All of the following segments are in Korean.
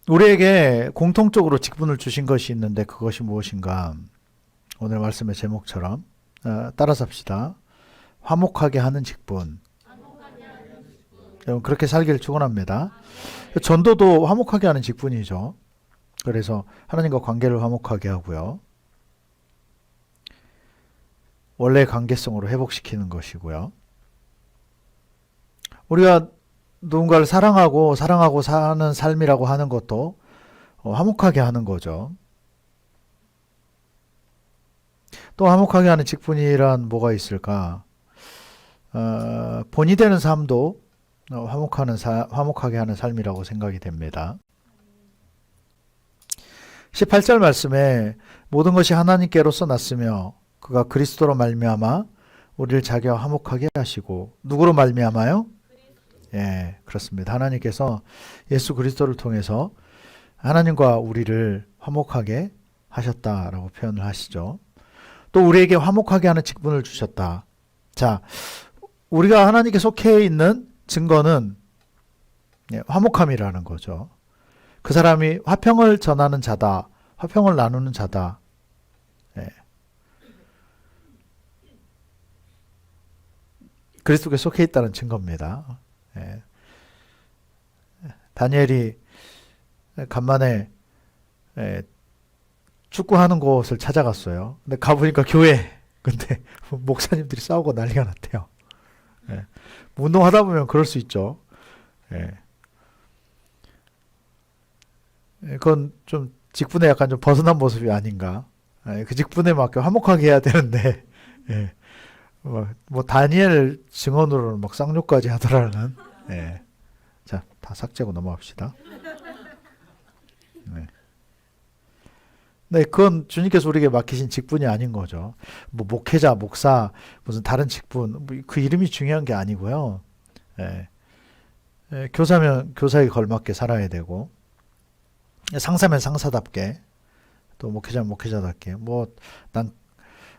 우리에게 공통적으로 직분을 주신 것이 있는데 그것이 무엇인가? 오늘 말씀의 제목처럼 따라서 합시다. 화목하게 하는 직분. 여러분 그렇게 살기를 축원합니다. 전도도 화목하게 하는 직분이죠. 그래서 하나님과 관계를 화목하게 하고요. 원래의 관계성으로 회복시키는 것이고요. 우리가 누군가를 사랑하고 사는 삶이라고 하는 것도 화목하게 하는 거죠. 또 화목하게 하는 직분이란 뭐가 있을까? 본이 되는 삶도 화목하게 하는 삶이라고 생각이 됩니다. 18절 말씀에 모든 것이 하나님께로서 났으며 그가 그리스도로 말미암아 우리를 자기와 화목하게 하시고 누구로 말미암아요? 예, 그렇습니다. 하나님께서 예수 그리스도를 통해서 하나님과 우리를 화목하게 하셨다라고 표현을 하시죠. 또 우리에게 화목하게 하는 직분을 주셨다. 자, 우리가 하나님께 속해 있는 증거는 화목함이라는 거죠. 그 사람이 화평을 전하는 자다. 화평을 나누는 자다. 예. 그리스도께 속해 있다는 증거입니다. 예. 다니엘이 간만에 축구하는 곳을 찾아갔어요. 근데 가보니까 교회. 근데 목사님들이 싸우고 난리가 났대요. 예. 운동하다 보면 그럴 수 있죠. 예. 그건 좀 직분에 약간 좀 벗어난 모습이 아닌가. 예. 그 직분에 맞게 화목하게 해야 되는데, 예. 뭐 다니엘 증언으로는 막 쌍욕까지 하더라는. 예. 자, 다 삭제하고 넘어갑시다. 네. 네, 그건 주님께서 우리에게 맡기신 직분이 아닌 거죠. 뭐 목회자, 목사, 무슨 다른 직분, 그 이름이 중요한 게 아니고요. 예. 교사면 교사에 걸맞게 살아야 되고, 상사면 상사답게, 또 목회자면 목회자답게, 난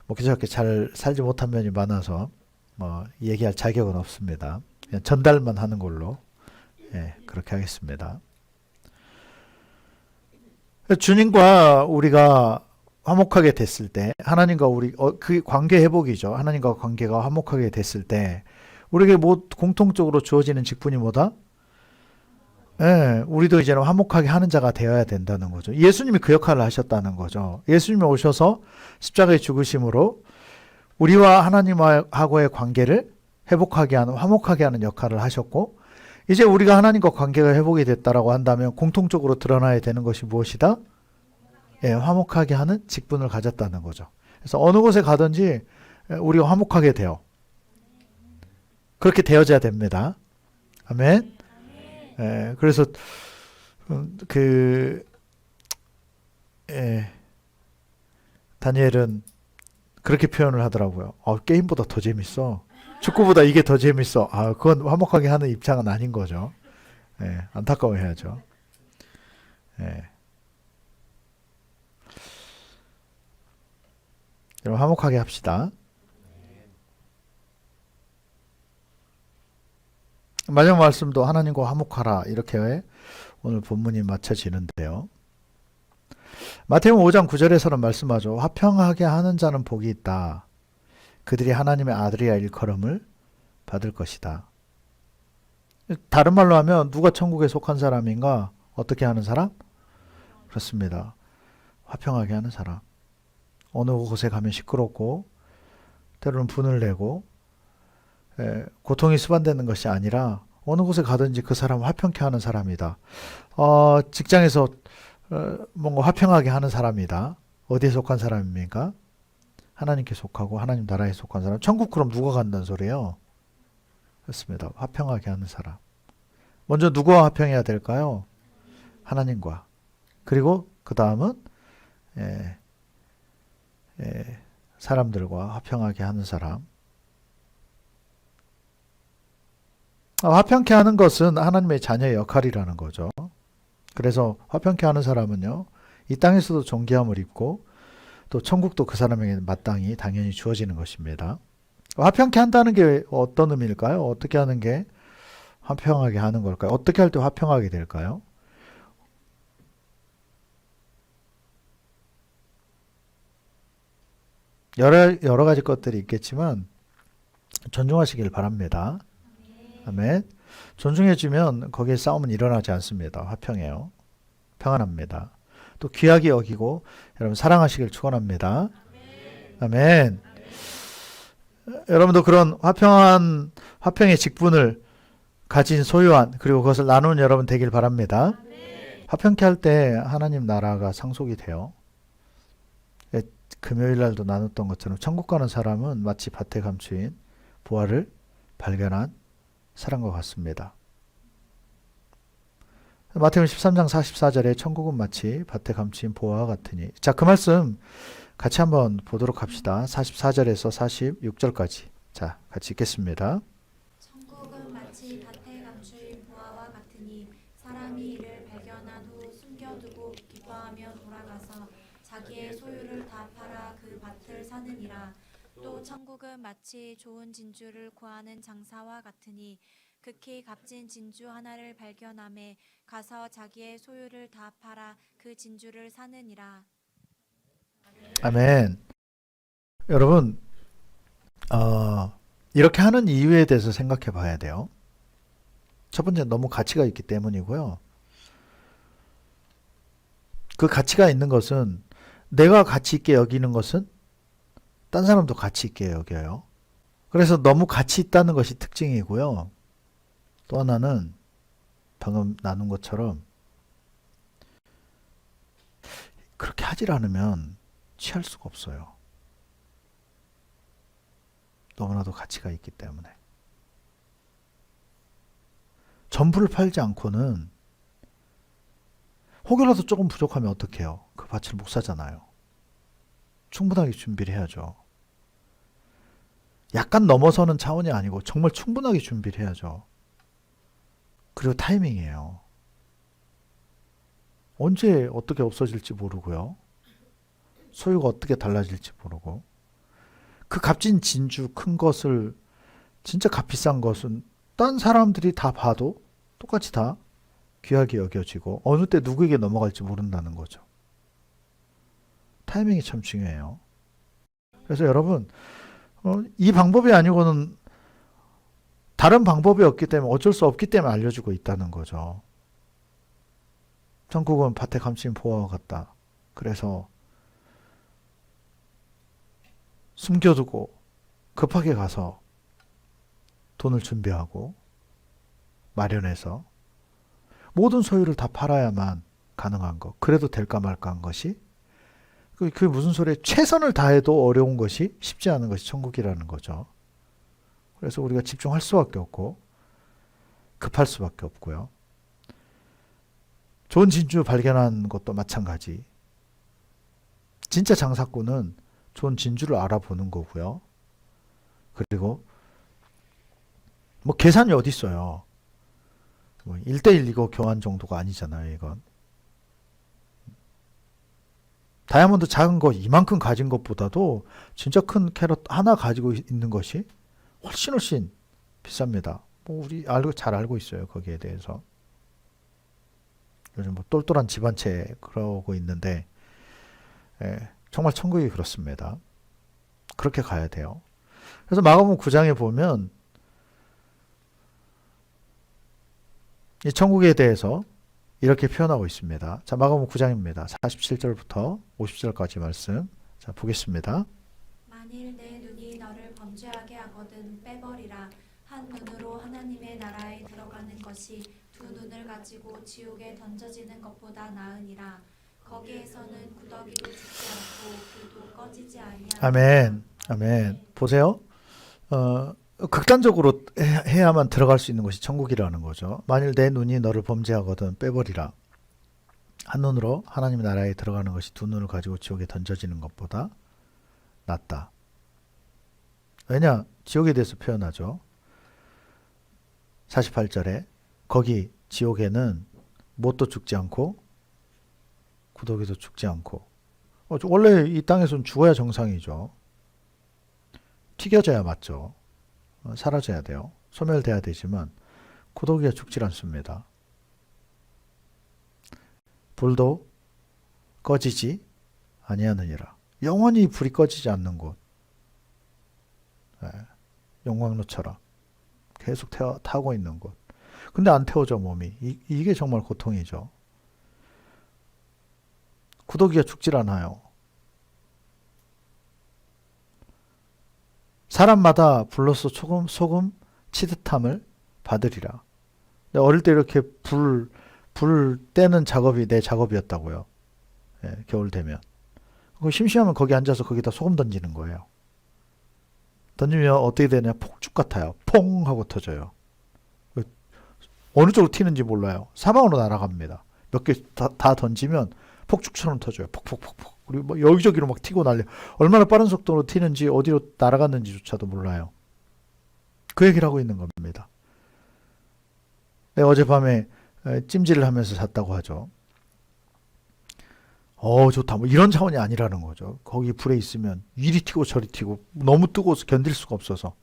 목회자답게 잘 살지 못한 면이 많아서, 얘기할 자격은 없습니다. 그냥 전달만 하는 걸로, 그렇게 하겠습니다. 주님과 우리가 화목하게 됐을 때, 하나님과 그 관계 회복이죠. 하나님과 관계가 화목하게 됐을 때, 우리에게 공통적으로 주어지는 직분이 뭐다? 우리도 이제는 화목하게 하는 자가 되어야 된다는 거죠. 예수님이 그 역할을 하셨다는 거죠. 예수님이 오셔서 십자가에 죽으심으로 우리와 하나님하고의 관계를 회복하게 하는, 화목하게 하는 역할을 하셨고, 이제 우리가 하나님과 관계가 회복이 됐다라고 한다면 공통적으로 드러나야 되는 것이 무엇이다? 화목하게 하는 직분을 가졌다는 거죠. 그래서 어느 곳에 가든지 우리가 화목하게 돼요. 그렇게 되어져야 됩니다. 아멘. 그래서 다니엘은 그렇게 표현을 하더라고요. 게임보다 더 재밌어. 축구보다 이게 더 재밌어. 그건 화목하게 하는 입장은 아닌 거죠. 안타까워해야죠. 여러분 화목하게 합시다. 마지막 말씀도 하나님과 화목하라 이렇게 오늘 본문이 마쳐지는데요. 마태복음 5장 9절에서는 말씀하죠. 화평하게 하는 자는 복이 있다. 그들이 하나님의 아들이야 일컬음을 받을 것이다. 다른 말로 하면 누가 천국에 속한 사람인가? 어떻게 하는 사람? 그렇습니다. 화평하게 하는 사람. 어느 곳에 가면 시끄럽고 때로는 분을 내고 고통이 수반되는 것이 아니라 어느 곳에 가든지 그 사람을 화평케 하는 사람이다. 직장에서 뭔가 화평하게 하는 사람이다. 어디에 속한 사람입니까? 하나님께 속하고 하나님 나라에 속한 사람. 천국 그럼 누가 간다는 소리예요? 그렇습니다. 화평하게 하는 사람. 먼저 누구와 화평해야 될까요? 하나님과. 그리고 그 다음은 사람들과 화평하게 하는 사람. 화평케 하는 것은 하나님의 자녀의 역할이라는 거죠. 그래서 화평케 하는 사람은요, 이 땅에서도 존귀함을 입고 또 천국도 그 사람에게 마땅히 당연히 주어지는 것입니다. 화평케 한다는 게 어떤 의미일까요? 어떻게 하는 게 화평하게 하는 걸까요? 어떻게 할 때 화평하게 될까요? 여러 가지 것들이 있겠지만 존중하시길 바랍니다. 아멘. 존중해주면 거기에 싸움은 일어나지 않습니다. 화평해요. 평안합니다. 또 귀하게 여기고 여러분 사랑하시길 축원합니다. 아멘. 여러분도 그런 화평의 직분을 가진 소유한 그리고 그것을 나누는 여러분 되길 바랍니다. 화평케 할 때 하나님 나라가 상속이 돼요. 금요일 날도 나눴던 것처럼 천국 가는 사람은 마치 밭에 감추인 보화를 발견한 사람과 같습니다. 마태복음 13장 44절에 천국은 마치 밭에 감추인 보화와 같으니. 자, 그 말씀 같이 한번 보도록 합시다. 44절에서 46절까지. 자, 같이 읽겠습니다. 천국은 마치 밭에 감추인 보화와 같으니 사람이 이를 발견한 후 숨겨두고 기뻐하며 돌아가서 자기의 소유를 다 팔아 그 밭을 사느니라. 또 천국은 마치 좋은 진주를 구하는 장사와 같으니 극히 값진 진주 하나를 발견함에 가서 자기의 소유를 다 팔아 그 진주를 사느니라. 아멘. 여러분, 이렇게 하는 이유에 대해서 생각해 봐야 돼요. 첫 번째, 너무 가치가 있기 때문이고요. 그 가치가 있는 것은 내가 가치 있게 여기는 것은 딴 사람도 가치 있게 여겨요. 그래서 너무 가치 있다는 것이 특징이고요. 또 하나는 방금 나눈 것처럼 그렇게 하질 않으면 취할 수가 없어요. 너무나도 가치가 있기 때문에. 전부를 팔지 않고는 혹여라도 조금 부족하면 어떡해요? 그 밭을 못 사잖아요. 충분하게 준비를 해야죠. 약간 넘어서는 차원이 아니고 정말 충분하게 준비를 해야죠. 그리고 타이밍이에요. 언제 어떻게 없어질지 모르고요. 소유가 어떻게 달라질지 모르고. 그 값진 진주 큰 것을 진짜 값비싼 것은 딴 사람들이 다 봐도 똑같이 다 귀하게 여겨지고 어느 때 누구에게 넘어갈지 모른다는 거죠. 타이밍이 참 중요해요. 그래서 여러분 이 방법이 아니고는 다른 방법이 없기 때문에 어쩔 수 없기 때문에 알려주고 있다는 거죠. 천국은 밭에 감추인 보화와 같다. 그래서 숨겨두고 급하게 가서 돈을 준비하고 마련해서 모든 소유를 다 팔아야만 가능한 것. 그래도 될까 말까 한 것이 그게 무슨 소리예요? 최선을 다해도 어려운 것이 쉽지 않은 것이 천국이라는 거죠. 그래서 우리가 집중할 수밖에 없고 급할 수밖에 없고요. 좋은 진주 발견한 것도 마찬가지. 진짜 장사꾼은 좋은 진주를 알아보는 거고요. 그리고 뭐 계산이 어디 있어요. 뭐 1대1 이거 교환 정도가 아니잖아요. 이건. 다이아몬드 작은 거 이만큼 가진 것보다도 진짜 큰 캐럿 하나 가지고 있는 것이 훨씬 비쌉니다. 뭐 우리 잘 알고 있어요. 거기에 대해서. 요즘 뭐 똘똘한 집안채 그러고 있는데 정말 천국이 그렇습니다. 그렇게 가야 돼요. 그래서 마가복음 9장에 보면 이 천국에 대해서 이렇게 표현하고 있습니다. 자, 마가복음 9장입니다. 47절부터 50절까지 말씀. 자, 보겠습니다. 만일 내 눈이 너를 범죄하게 하거든 빼버리라. 한 눈으로 하나님의 나라에 들어가는 것이 두 눈을 가지고 지옥에 던져지는 것보다 나으니라. 거기에서는 구더기도 죽지 않고 불도 꺼지지 아니하니라. 아멘. 아멘. 보세요. 극단적으로 해야만 들어갈 수 있는 것이 천국이라는 거죠. 만일 내 눈이 너를 범죄하거든 빼버리라. 한 눈으로 하나님의 나라에 들어가는 것이 두 눈을 가지고 지옥에 던져지는 것보다 낫다. 왜냐? 지옥에 대해서 표현하죠. 48절에 거기 지옥에는 뭣도 죽지 않고 구더기도 죽지 않고 원래 이 땅에서는 죽어야 정상이죠. 튀겨져야 맞죠. 사라져야 돼요. 소멸돼야 되지만 구더기가 죽질 않습니다. 불도 꺼지지 아니하느니라. 영원히 불이 꺼지지 않는 곳. 예, 용광로처럼 계속 타고 있는 곳. 근데 안 태워져 몸이. 이게 정말 고통이죠. 구더기가 죽질 않아요. 사람마다 불로써 소금 치듯함을 받으리라. 근데 어릴 때 이렇게 불 떼는 작업이 내 작업이었다고요. 예, 겨울 되면. 심심하면 거기 앉아서 거기다 소금 던지는 거예요. 던지면 어떻게 되냐? 폭죽 같아요. 퐁 하고 터져요. 어느 쪽으로 튀는지 몰라요. 사방으로 날아갑니다. 몇 개 다 던지면 폭죽처럼 터져요. 폭폭폭폭. 그리고 뭐 여기저기로 막 튀고 날려. 얼마나 빠른 속도로 튀는지 어디로 날아갔는지조차도 몰라요. 그 얘기를 하고 있는 겁니다. 어젯밤에 찜질을 하면서 잤다고 하죠. 좋다. 뭐 이런 차원이 아니라는 거죠. 거기 불에 있으면 이리 튀고 저리 튀고 너무 뜨거워서 견딜 수가 없어서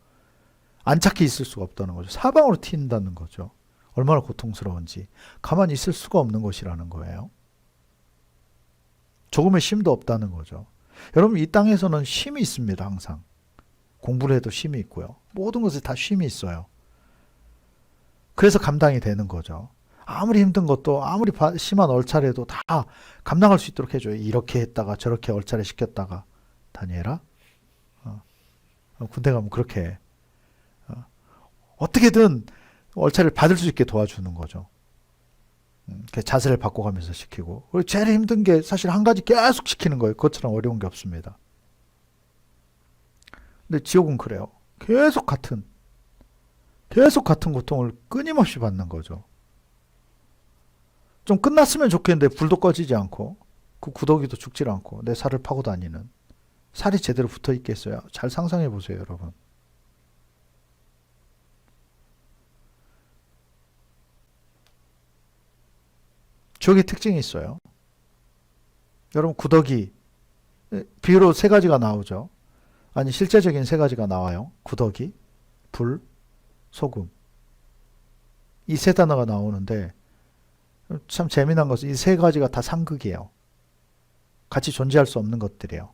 안착해 있을 수가 없다는 거죠. 사방으로 튄다는 거죠. 얼마나 고통스러운지 가만히 있을 수가 없는 것이라는 거예요. 조금의 쉼도 없다는 거죠. 여러분 이 땅에서는 쉼이 있습니다. 항상. 공부를 해도 쉼이 있고요. 모든 것에 다 쉼이 있어요. 그래서 감당이 되는 거죠. 아무리 힘든 것도 아무리 심한 얼차례도 다 감당할 수 있도록 해줘요. 이렇게 했다가 저렇게 얼차례 시켰다가 다니엘아 군대 가면 그렇게 해. 어떻게든 얼차례를 받을 수 있게 도와주는 거죠. 자세를 바꿔가면서 시키고 그리고 제일 힘든 게 사실 한 가지 계속 시키는 거예요. 그것처럼 어려운 게 없습니다. 근데 지옥은 그래요. 계속 같은 고통을 끊임없이 받는 거죠. 좀 끝났으면 좋겠는데 불도 꺼지지 않고 그 구더기도 죽질 않고 내 살을 파고 다니는 살이 제대로 붙어 있겠어요? 잘 상상해 보세요, 여러분. 지옥의 특징이 있어요. 여러분 구더기 비유로 세 가지가 나오죠. 아니 실제적인 세 가지가 나와요. 구더기, 불, 소금. 이 세 단어가 나오는데 참 재미난 것은 이 세 가지가 다 상극이에요. 같이 존재할 수 없는 것들이에요.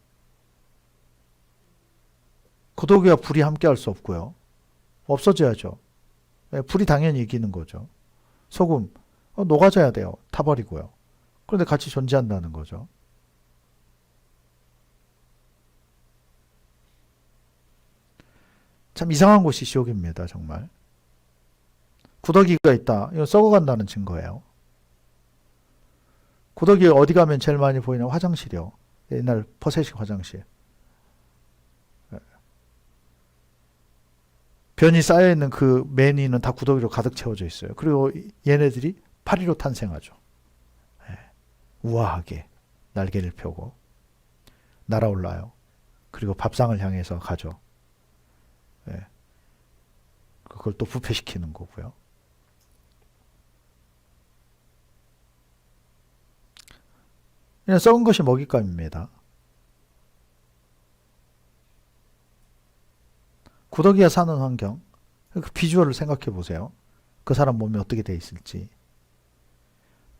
구더기와 불이 함께 할 수 없고요. 없어져야죠. 불이 당연히 이기는 거죠. 소금, 녹아져야 돼요. 타버리고요. 그런데 같이 존재한다는 거죠. 참 이상한 곳이 지옥입니다. 정말. 구더기가 있다. 이건 썩어간다는 증거예요. 구더기 어디 가면 제일 많이 보이냐? 화장실이요. 옛날 퍼세식 화장실. 변이 쌓여있는 그 매니는 다 구더기로 가득 채워져 있어요. 그리고 얘네들이 파리로 탄생하죠. 우아하게 날개를 펴고 날아올라요. 그리고 밥상을 향해서 가죠. 그걸 또 부패시키는 거고요. 그냥 썩은 것이 먹잇감입니다. 구더기가 사는 환경, 그 비주얼을 생각해 보세요. 그 사람 몸이 어떻게 돼 있을지.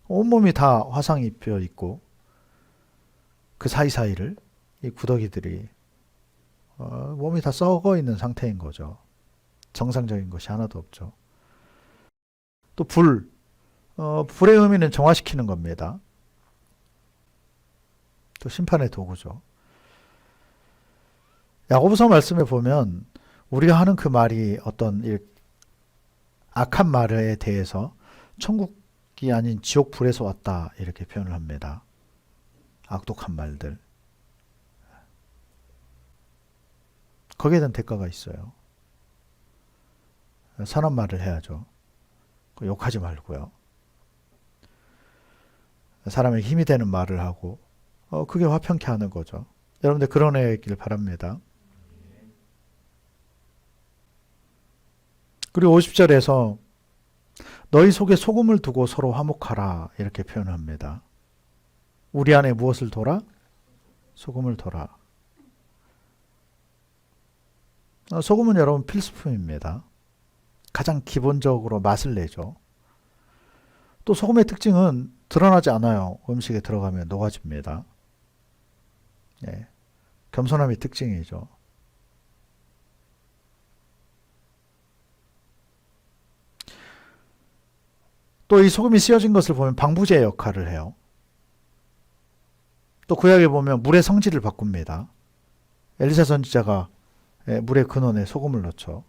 온몸이 다 화상 입혀 있고 그 사이사이를 이 구더기들이 몸이 다 썩어 있는 상태인 거죠. 정상적인 것이 하나도 없죠. 또 불의 의미는 정화시키는 겁니다. 또 심판의 도구죠. 야고보서 말씀에 보면 우리가 하는 그 말이 어떤 악한 말에 대해서 천국이 아닌 지옥 불에서 왔다 이렇게 표현을 합니다. 악독한 말들. 거기에 대한 대가가 있어요. 선한 말을 해야죠. 욕하지 말고요. 사람에게 힘이 되는 말을 하고 그게 화평케 하는 거죠. 여러분들 그런 애길 바랍니다. 그리고 50절에서 너희 속에 소금을 두고 서로 화목하라 이렇게 표현합니다. 우리 안에 무엇을 둬라? 소금을 둬라. 소금은 여러분 필수품입니다. 가장 기본적으로 맛을 내죠. 또 소금의 특징은 드러나지 않아요. 음식에 들어가면 녹아집니다. 겸손함이 특징이죠. 또 이 소금이 쓰여진 것을 보면 방부제 역할을 해요. 또 구약에 보면 물의 성질을 바꿉니다. 엘리사 선지자가 물의 근원에 소금을 넣죠.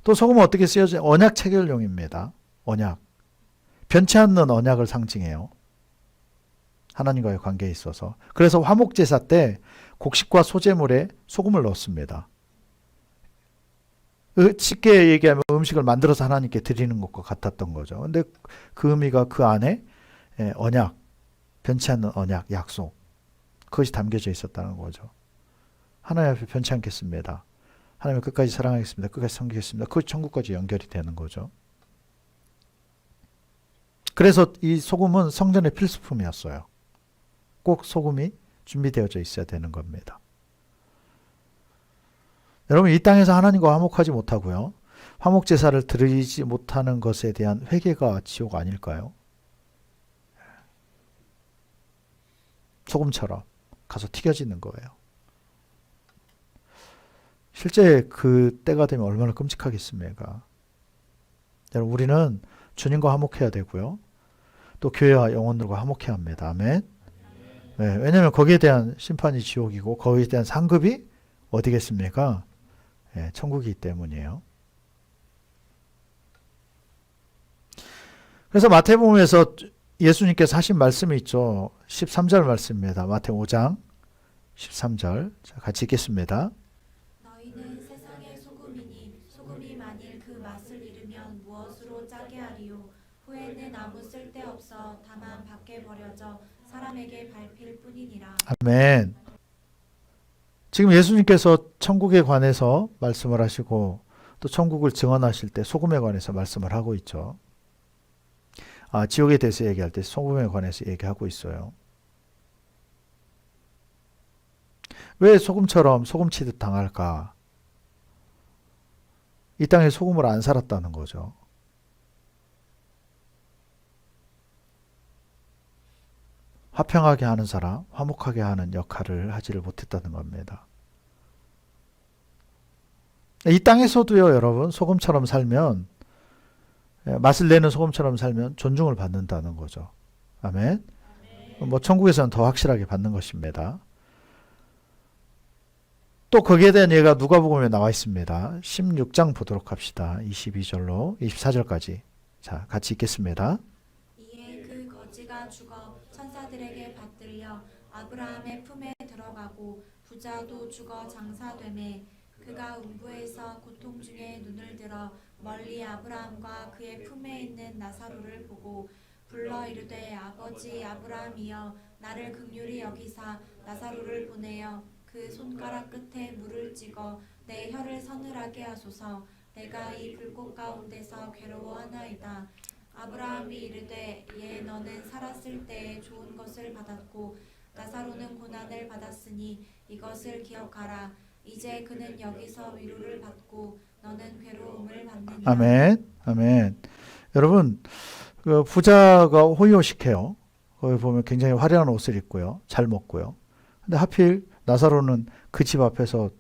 또 소금은 어떻게 쓰여져? 언약 체결용입니다. 언약. 변치 않는 언약을 상징해요. 하나님과의 관계에 있어서. 그래서 화목제사 때 곡식과 소제물에 소금을 넣습니다. 쉽게 얘기하면 음식을 만들어서 하나님께 드리는 것과 같았던 거죠. 근데 그 의미가 그 안에 언약, 변치 않는 언약, 약속, 그것이 담겨져 있었다는 거죠. 하나님 앞에 변치 않겠습니다. 하나님을 끝까지 사랑하겠습니다. 끝까지 섬기겠습니다. 그 천국까지 연결이 되는 거죠. 그래서 이 소금은 성전의 필수품이었어요. 꼭 소금이 준비되어져 있어야 되는 겁니다. 여러분, 이 땅에서 하나님과 화목하지 못하고요. 화목제사를 드리지 못하는 것에 대한 회개가 지옥 아닐까요? 소금처럼 가서 튀겨지는 거예요. 실제 그 때가 되면 얼마나 끔찍하겠습니까? 여러분, 우리는 주님과 화목해야 되고요. 또 교회와 영혼들과 화목해야 합니다. 아멘. 네, 왜냐하면 거기에 대한 심판이 지옥이고 거기에 대한 상급이 어디겠습니까? 네, 천국이기 때문이에요. 그래서 마태복음에서 예수님께서 하신 말씀이 있죠. 13절 말씀입니다. 마태복음 5장 13절. 자, 같이 읽겠습니다. 너희는 세상의 소금이니 소금이 만일 그 맛을 잃으면 무엇으로 짜게 하리요. 후에는 아무 쓸데없어 다만 밖에 버려져 사람에게 밟힐 뿐이니라. 아멘. 지금 예수님께서 천국에 관해서 말씀을 하시고 또 천국을 증언하실 때 소금에 관해서 말씀을 하고 있죠. 지옥에 대해서 얘기할 때 소금에 관해서 얘기하고 있어요. 왜 소금처럼 소금치듯 당할까? 이 땅에 소금을 안 살았다는 거죠. 화평하게 하는 사람, 화목하게 하는 역할을 하지를 못했다는 겁니다. 이 땅에서도요, 여러분, 소금처럼 살면, 맛을 내는 소금처럼 살면 존중을 받는다는 거죠. 아멘. 천국에서는 더 확실하게 받는 것입니다. 또 거기에 대한 예가 누가복음에 나와 있습니다. 16장 보도록 합시다. 22절로 24절까지. 자, 같이 읽겠습니다. 이에 그 거지가 죽어 천사들에게 받들려 아브라함의 품에 들어가고 부자도 죽어 장사되매 그가 음부에서 고통 중에 눈을 들어 멀리 아브라함과 그의 품에 있는 나사로를 보고 불러 이르되 아버지 아브라함이여 나를 긍휼히 여기사 나사로를 보내어 그 손가락 끝에 물을 찍어 내 혀를 서늘하게 하소서. 내가 이 불꽃 가운데서 괴로워하나이다. 아브라함이 이르되 예 너는 살았을 때에 좋은 것을 받았고 나사로는 고난을 받았으니 이것을 기억하라. 이제 그는 여기서 위로를 받고 너는 괴로움을 받느니라. 아멘. 아멘. 여러분, 그 부자가 호의호식해요. 거기 보면 굉장히 화려한 옷을 입고요. 잘 먹고요. 근데 하필 나사로는 그 집 앞에서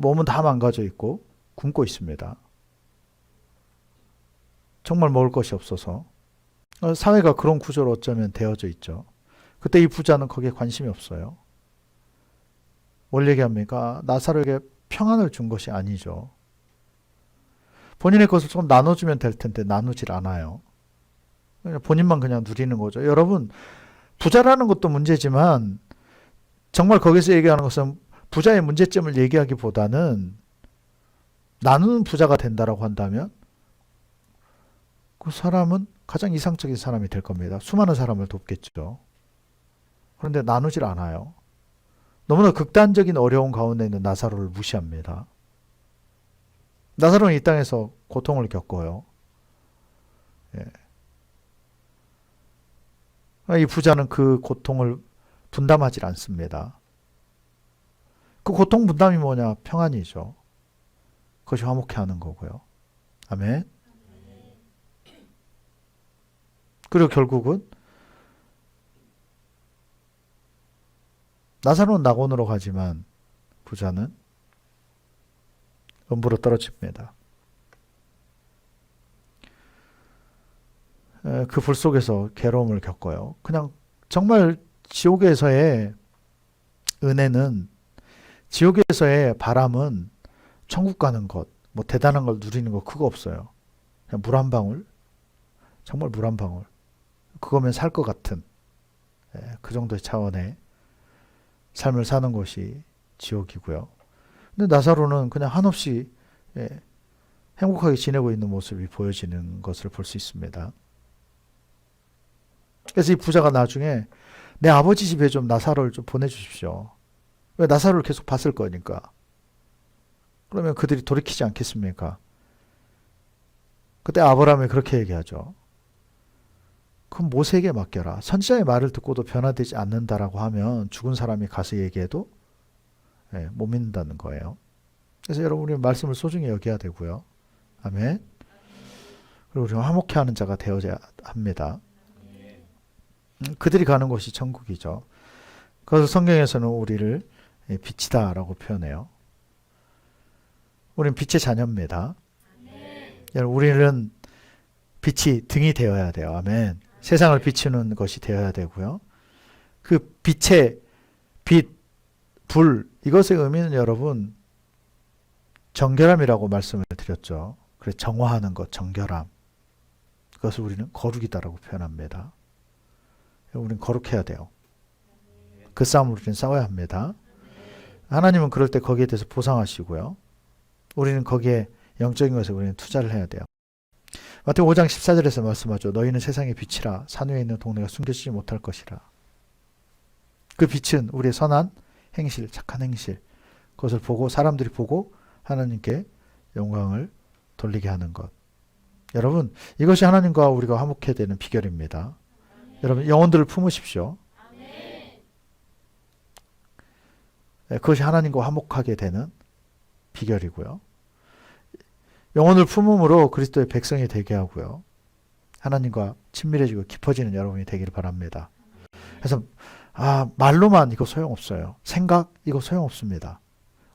몸은 다 망가져 있고 굶고 있습니다. 정말 먹을 것이 없어서. 사회가 그런 구조로 어쩌면 되어져 있죠. 그때 이 부자는 거기에 관심이 없어요. 뭘 얘기합니까? 나사로에게 평안을 준 것이 아니죠. 본인의 것을 좀 나눠주면 될 텐데 나누질 않아요. 본인만 그냥 누리는 거죠. 여러분, 부자라는 것도 문제지만 정말 거기서 얘기하는 것은 부자의 문제점을 얘기하기보다는 나누는 부자가 된다라고 한다면 그 사람은 가장 이상적인 사람이 될 겁니다. 수많은 사람을 돕겠죠. 그런데 나누질 않아요. 너무나 극단적인 어려운 가운데 있는 나사로를 무시합니다. 나사로는 이 땅에서 고통을 겪어요. 이 부자는 그 고통을 분담하지 않습니다. 그 고통 분담이 뭐냐? 평안이죠. 그것이 화목해 하는 거고요. 아멘. 그리고 결국은 나사로는 낙원으로 가지만 부자는 음부로 떨어집니다. 그 불 속에서 괴로움을 겪어요. 그냥 정말 지옥에서의 은혜는, 지옥에서의 바람은 천국 가는 것, 뭐 대단한 걸 누리는 거 그거 없어요. 그냥 물 한 방울, 정말 물 한 방울. 그거면 살 것 같은 그 정도의 차원의 삶을 사는 것이 지옥이고요. 근데 나사로는 그냥 한없이 행복하게 지내고 있는 모습이 보여지는 것을 볼 수 있습니다. 그래서 이 부자가 나중에 내 아버지 집에 좀 나사로를 좀 보내주십시오. 왜? 나사로를 계속 봤을 거니까. 그러면 그들이 돌이키지 않겠습니까? 그때 아브라함이 그렇게 얘기하죠. 그럼 모세에게 맡겨라. 선지자의 말을 듣고도 변화되지 않는다라고 하면 죽은 사람이 가서 얘기해도 못 믿는다는 거예요. 그래서 여러분, 우리 말씀을 소중히 여겨야 되고요. 아멘. 그리고 우리가 화목해하는 자가 되어야 합니다. 그들이 가는 곳이 천국이죠. 그래서 성경에서는 우리를 빛이다라고 표현해요. 우리는 빛의 자녀입니다. 여러분, 우리는 빛이 등이 되어야 돼요. 아멘. 세상을 비추는 것이 되어야 되고요. 그 빛의 빛, 불, 이것의 의미는 여러분 정결함이라고 말씀을 드렸죠. 그래서 정화하는 것, 정결함. 그것을 우리는 거룩이다라고 표현합니다. 우리는 거룩해야 돼요. 그 싸움을 우리는 싸워야 합니다. 하나님은 그럴 때 거기에 대해서 보상하시고요. 우리는 거기에 영적인 것에 우리는 투자를 해야 돼요. 마태복음 5장 14절에서 말씀하죠. 너희는 세상의 빛이라. 산 위에 있는 동네가 숨겨지지 못할 것이라. 그 빛은 우리의 선한 행실, 착한 행실, 그것을 보고 사람들이 보고 하나님께 영광을 돌리게 하는 것. 여러분, 이것이 하나님과 우리가 화목해야 되는 비결입니다. 여러분, 영혼들을 품으십시오. 그것이 하나님과 화목하게 되는 비결이고요. 영혼을 품음으로 그리스도의 백성이 되게 하고요. 하나님과 친밀해지고 깊어지는 여러분이 되기를 바랍니다. 그래서 말로만 이거 소용없어요. 생각 이거 소용없습니다.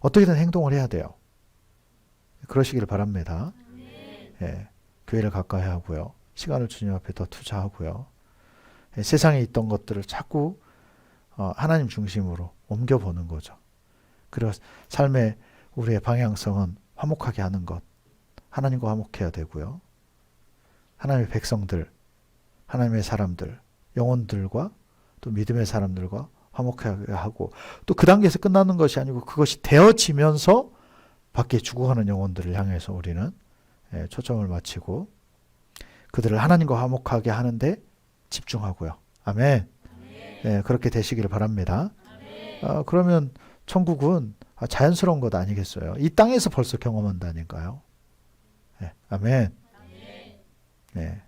어떻게든 행동을 해야 돼요. 그러시기를 바랍니다. 교회를 가까이 하고요. 시간을 주님 앞에 더 투자하고요. 세상에 있던 것들을 자꾸 하나님 중심으로 옮겨보는 거죠. 그리고 삶의 우리의 방향성은 화목하게 하는 것. 하나님과 화목해야 되고요. 하나님의 백성들, 하나님의 사람들, 영혼들과 또 믿음의 사람들과 화목하게 하고, 또 그 단계에서 끝나는 것이 아니고 그것이 되어지면서 밖에 죽어가는 영혼들을 향해서 우리는 초점을 맞추고 그들을 하나님과 화목하게 하는데 집중하고요. 아멘. 그렇게 되시기를 바랍니다. 그러면 천국은 자연스러운 것 아니겠어요? 이 땅에서 벌써 경험한다니까요. 아멘. 네.